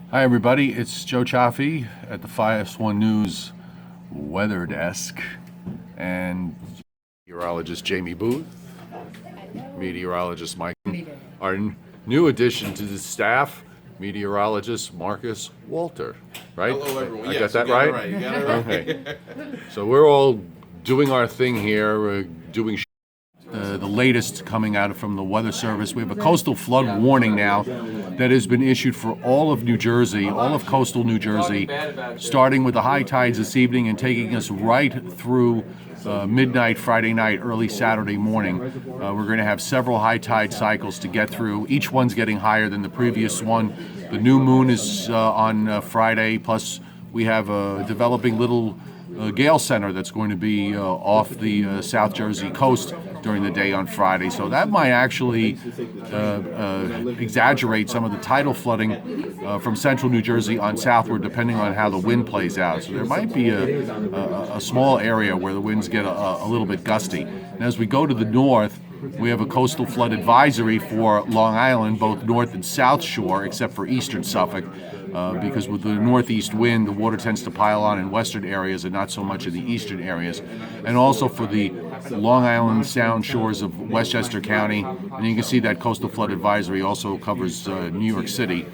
Hi, everybody. It's Joe Cioffi at the 5S1 News Weather Desk, and meteorologist Jamie Booth, meteorologist Mike, our new addition to the staff, meteorologist Marcus Walter. Right? Hello, everyone. I Yes, got that you got it right? You got it right. Okay. So we're all doing our thing here. We're doing the latest coming out from the Weather Service. We have a coastal flood warning now that has been issued for all of New Jersey, all of coastal New Jersey, starting with the high tides this evening and taking us right through midnight Friday night, early Saturday morning. We're going to have several high tide cycles to get through. Each one's getting higher than the previous one. The new moon is on Friday, plus we have a developing little gale center that's going to be off the South Jersey coast during the day on Friday. So that might actually exaggerate some of the tidal flooding from central New Jersey on southward, depending on how the wind plays out. So there might be a small area where the winds get a little bit gusty. And as we go to the north, we have a coastal flood advisory for Long Island, both north and south shore, except for eastern Suffolk, because with the northeast wind, the water tends to pile on in western areas and not so much in the eastern areas. And also for the Long Island Sound shores of Westchester County. And you can see that coastal flood advisory also covers New York City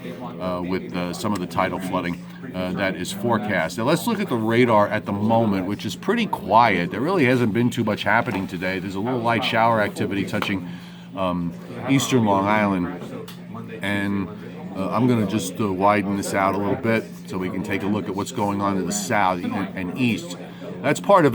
with some of the tidal flooding that is forecast. Now let's look at the radar at the moment, which is pretty quiet. There really hasn't been too much happening today. There's a little light shower activity touching eastern Long Island. And I'm going to just widen this out a little bit so we can take a look at what's going on to the south and east. That's part of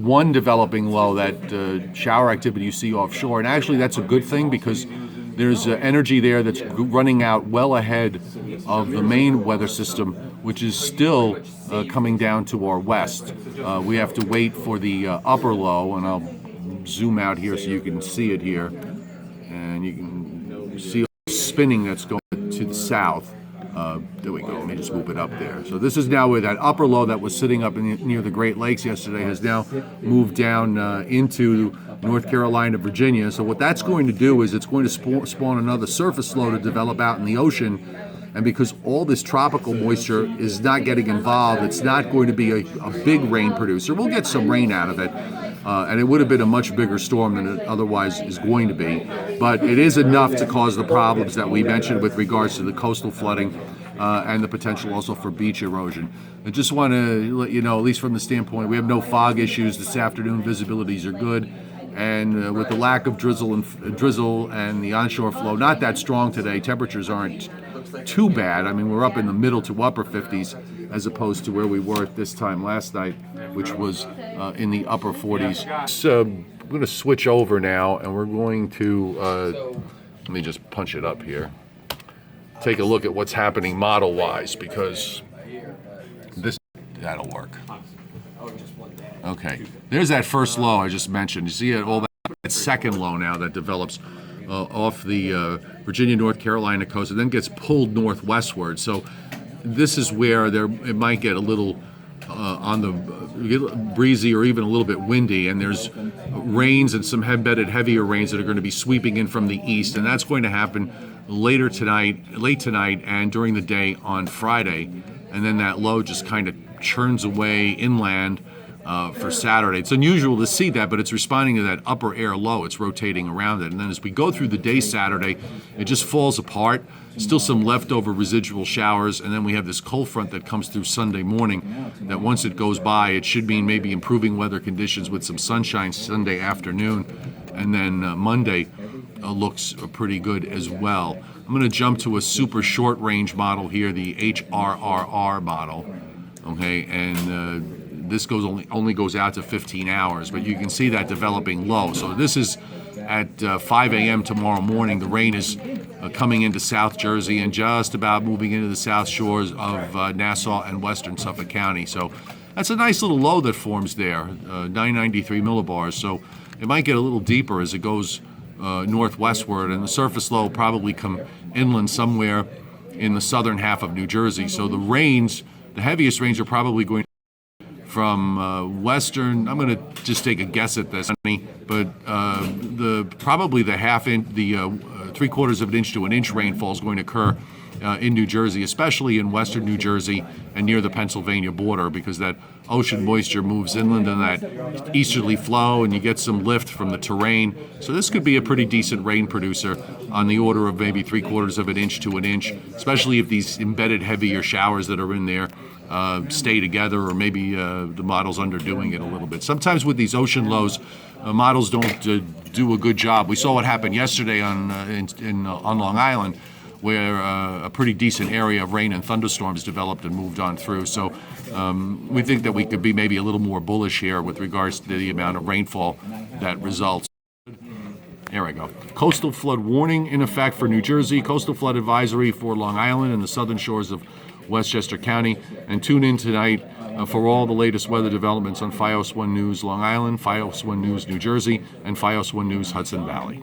one developing low, that shower activity you see offshore. And actually that's a good thing because there's energy there that's running out well ahead of the main weather system, which is still coming down to our west. We have to wait for the upper low, and I'll zoom out here so you can see it here. And you can see spinning that's going to the south. There we go. Let me just move it up there. So this is now where that upper low that was sitting up near the Great Lakes yesterday has now moved down into North Carolina, Virginia. So what that's going to do is it's going to spawn another surface low to develop out in the ocean. And because all this tropical moisture is not getting involved, it's not going to be a big rain producer. We'll get some rain out of it. And it would have been a much bigger storm than it otherwise is going to be. But it is enough to cause the problems that we mentioned with regards to the coastal flooding and the potential also for beach erosion. I just want to let you know, at least from the standpoint, we have no fog issues this afternoon. Visibilities are good. And with the lack of drizzle and the onshore flow, not that strong today, temperatures aren't too bad. I mean, we're up in the middle to upper 50s as opposed to where we were at this time last night, which was in the upper 40s. So I'm going to switch over now, and we're going to, let me just punch it up here, take a look at what's happening model-wise, because that'll work. Okay, there's that first low I just mentioned. You see it, all that second low now that develops off the Virginia, North Carolina coast, and then gets pulled northwestward. So this is where it might get a little on the breezy or even a little bit windy, and there's rains and some embedded heavier rains that are going to be sweeping in from the east, and that's going to happen late tonight and during the day on Friday. And then that low just kind of churns away inland for Saturday. It's unusual to see that, but it's responding to that upper air low. It's rotating around it. And then as we go through the day Saturday, it just falls apart. Still some leftover residual showers. And then we have this cold front that comes through Sunday morning that once it goes by, it should mean maybe improving weather conditions with some sunshine Sunday afternoon. And then Monday looks pretty good as well. I'm going to jump to a super short range model here, the HRRR model. Okay, and this only goes out to 15 hours, but you can see that developing low. So this is at 5 a.m. tomorrow morning. The rain is coming into South Jersey and just about moving into the south shores of Nassau and western Suffolk County. So that's a nice little low that forms there, 993 millibars. So it might get a little deeper as it goes northwestward, and the surface low will probably come inland somewhere in the southern half of New Jersey. So the heaviest rains are probably going from western. I'm going to just take a guess at this, but probably the 3/4 3/4 of an inch to an inch rainfall is going to occur in New Jersey, especially in western New Jersey and near the Pennsylvania border, because that ocean moisture moves inland and that easterly flow, and you get some lift from the terrain. So this could be a pretty decent rain producer on the order of maybe 3/4 of an inch to an inch, especially if these embedded heavier showers that are in there stay together, or maybe the model's underdoing it a little bit. Sometimes with these ocean lows, models don't do a good job. We saw what happened yesterday on Long Island, where a pretty decent area of rain and thunderstorms developed and moved on through. So we think that we could be maybe a little more bullish here with regards to the amount of rainfall that results. There we go. Coastal flood warning in effect for New Jersey, coastal flood advisory for Long Island and the southern shores of Westchester County. And tune in tonight for all the latest weather developments on FiOS 1 News Long Island, FiOS 1 News New Jersey, and FiOS 1 News Hudson Valley.